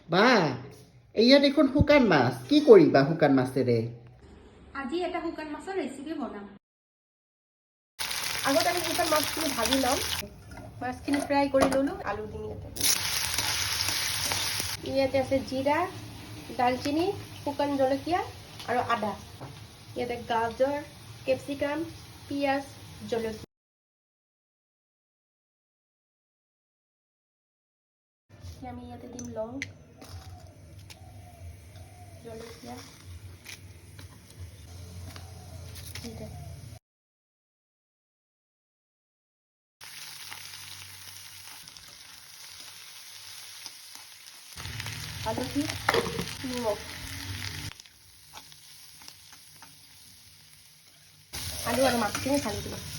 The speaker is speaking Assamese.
বা এয়া দেখোন শুকান মাছ কি কৰিবা শুকান মাছেৰে আজি এটা শুকান মাছৰ ৰেচিপি বনাম আগত আমি শুকান মাছখিনি ভাজি ল'ম মাছখিনি ফ্ৰাই কৰি ল'লোঁ আলু দিম ইয়াতে আছে জিৰা দালচিনি শুকান জলকীয়া আৰু আদা ইয়াতে গাজৰ কেপচিকাম পিঁয়াজ জলকীয়া আমি ইয়াতে দিম লং জলকীয়া জিৰা হালধি নিমখ আলু আৰু মাছখিনি ঢালি দিম